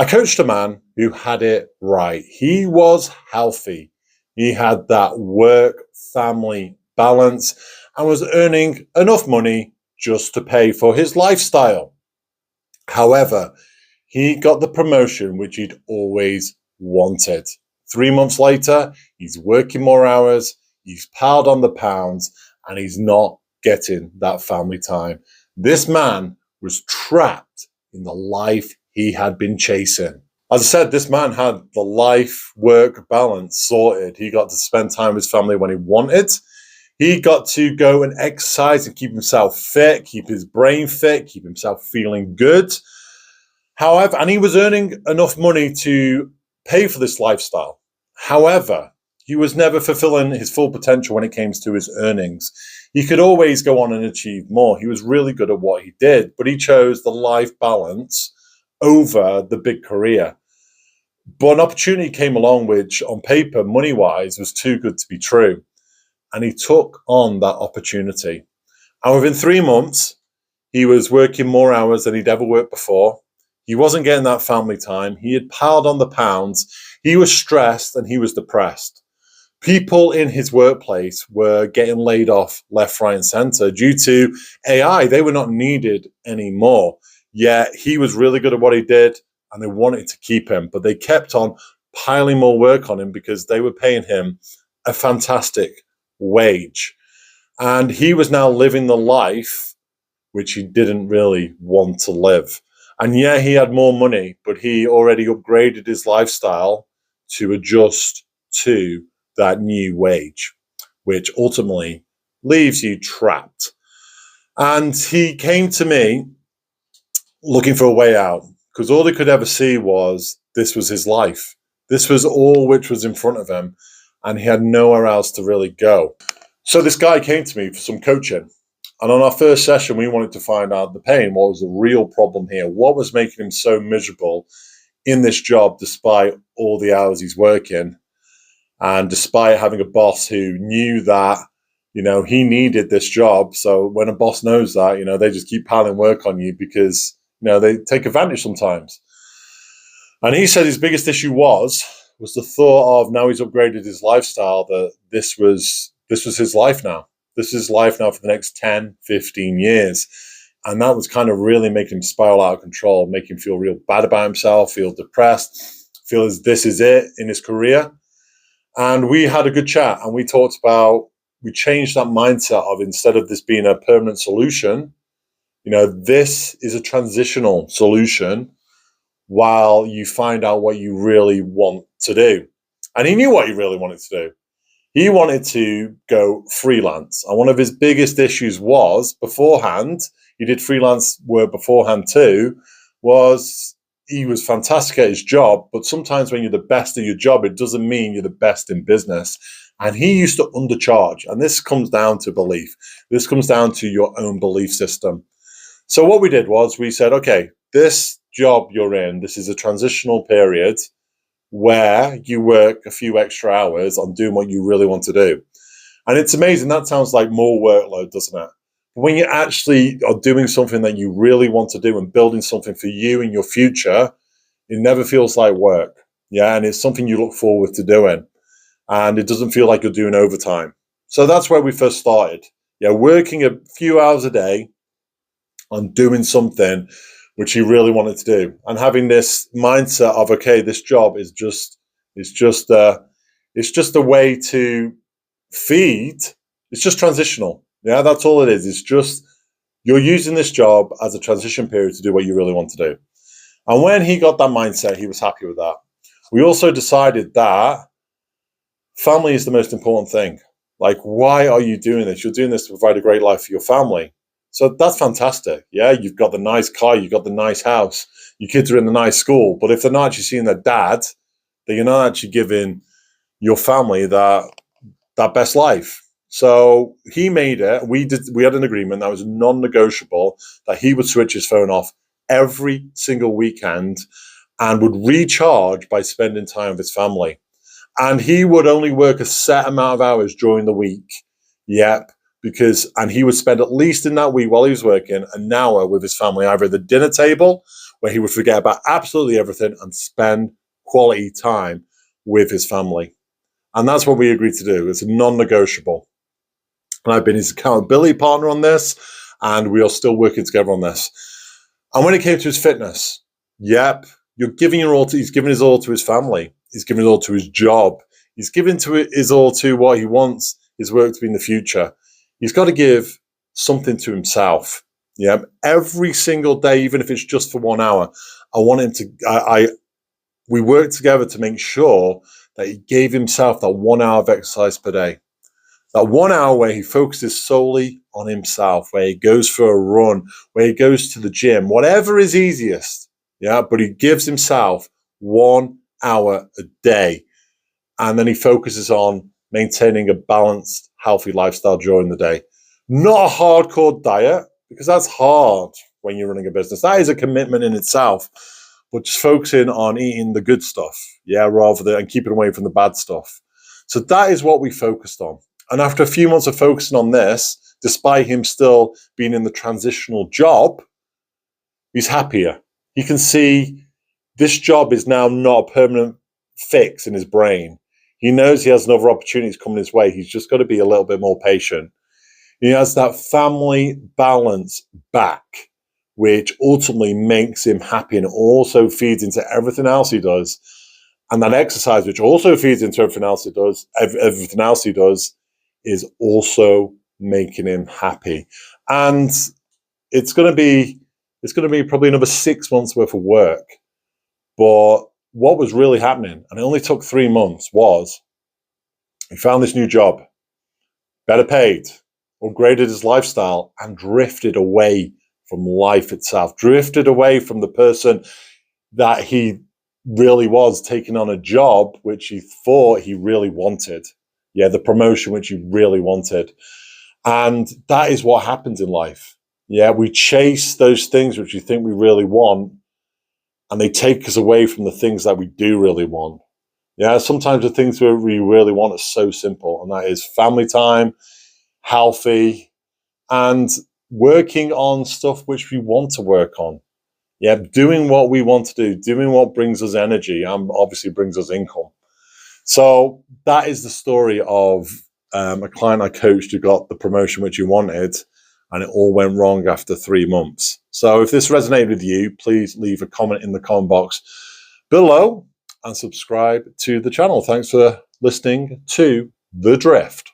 I coached a man who had it right. He was healthy. He had that work family balance and was earning enough money just to pay for his lifestyle. However, he got the promotion which he'd always wanted. 3 months later, he's working more hours, he's piled on the pounds, and he's not getting that family time. This man was trapped in the life he had been chasing. As I said, this man had the life-work balance sorted. He got to spend time with his family when he wanted. He got to go and exercise and keep himself fit, keep his brain fit, keep himself feeling good. However, and he was earning enough money to pay for this lifestyle. However, he was never fulfilling his full potential when it came to his earnings. He could always go on and achieve more. He was really good at what he did, but he chose the life balance over the big career. But an opportunity came along which, on paper, money-wise, was too good to be true. And he took on that opportunity. And within 3 months, he was working more hours than he'd ever worked before. He wasn't getting that family time. He had piled on the pounds. He was stressed and he was depressed. People in his workplace were getting laid off left, right, and center due to AI. They were not needed anymore. Yet he was really good at what he did and they wanted to keep him, but they kept on piling more work on him because they were paying him a fantastic wage. And he was now living the life which he didn't really want to live. And yeah, he had more money, but he already upgraded his lifestyle to adjust to that new wage, which ultimately leaves you trapped. And he came to me looking for a way out because all he could ever see was this was his life. This was all which was in front of him, and he had nowhere else to really go. So this guy came to me for some coaching. And on our first session, we wanted to find out the pain. What was the real problem here? What was making him so miserable in this job despite all the hours he's working? And despite having a boss who knew that, he needed this job. So when a boss knows that, they just keep piling work on you because, they take advantage sometimes. And he said his biggest issue was the thought of now he's upgraded his lifestyle, that this was his life now. This is life now for the next 10, 15 years. And that was kind of really making him spiral out of control, make him feel real bad about himself, feel depressed, feel as this is it in his career. And we had a good chat and we talked about, we changed that mindset of instead of this being a permanent solution, this is a transitional solution while you find out what you really want to do. And he knew what he really wanted to do. He wanted to go freelance. And one of his biggest issues was beforehand, he did freelance work beforehand too, was he was fantastic at his job, but sometimes when you're the best at your job, it doesn't mean you're the best in business. And he used to undercharge. And this comes down to belief. This comes down to your own belief system. So what we did was we said, okay, this job you're in, this is a transitional period where you work a few extra hours on doing what you really want to do. And it's amazing. That sounds like more workload, doesn't it? But when you actually are doing something that you really want to do and building something for you in your future, it never feels like work. Yeah. And it's something you look forward to doing. And it doesn't feel like you're doing overtime. So that's where we first started. Yeah. Working a few hours a day on doing something which he really wanted to do, and having this mindset of, okay, this job is just a way to feed. It's just transitional. Yeah, that's all it is. It's just you're using this job as a transition period to do what you really want to do. And when he got that mindset, he was happy with that. We also decided that family is the most important thing. Like, why are you doing this? You're doing this to provide a great life for your family. So that's fantastic. Yeah, you've got the nice car, you've got the nice house, your kids are in the nice school. But if they're not actually seeing their dad, then you're not actually giving your family that best life. So he made it. We had an agreement that was non-negotiable that he would switch his phone off every single weekend and would recharge by spending time with his family. And he would only work a set amount of hours during the week. Yep. And he would spend at least in that week while he was working an hour with his family, either at the dinner table where he would forget about absolutely everything and spend quality time with his family. And that's what we agreed to do. It's a non-negotiable. And I've been his accountability partner on this, and we are still working together on this. And when it came to his fitness, yep, you're giving your all to, he's giving his all to his family. He's giving it all to his job. He's giving his all to what he wants his work to be in the future. He's got to give something to himself. Yeah, every single day, even if it's just for 1 hour, I want him to. We work together to make sure that he gave himself that 1 hour of exercise per day. That 1 hour where he focuses solely on himself, where he goes for a run, where he goes to the gym, whatever is easiest. Yeah, but he gives himself 1 hour a day. And then he focuses on maintaining a balanced, healthy lifestyle during the day. Not a hardcore diet, because that's hard when you're running a business. That is a commitment in itself. But just focusing on eating the good stuff, yeah, rather than and keeping away from the bad stuff. So that is what we focused on. And after a few months of focusing on this, despite him still being in the transitional job, he's happier. He can see this job is now not a permanent fix in his brain. He knows he has another opportunity coming his way. He's just got to be a little bit more patient. He has that family balance back, which ultimately makes him happy and also feeds into everything else he does. And that exercise, which also feeds into everything else he does, is also making him happy. And it's going to be probably another 6 months worth of work. But what was really happening, and it only took 3 months, was he found this new job, better paid, upgraded his lifestyle, and drifted away from life itself, drifted away from the person that he really was, taking on a job which he thought he really wanted. Yeah, the promotion which he really wanted. And that is what happens in life. Yeah, we chase those things which we think we really want, and they take us away from the things that we do really want. Yeah, sometimes the things that we really want are so simple, and that is family time, healthy, and working on stuff which we want to work on. Yeah, doing what we want to do, doing what brings us energy and obviously brings us income. So that is the story of a client I coached who got the promotion which he wanted, and it all went wrong after 3 months. So if this resonated with you, please leave a comment in the comment box below and subscribe to the channel. Thanks for listening to The Drift.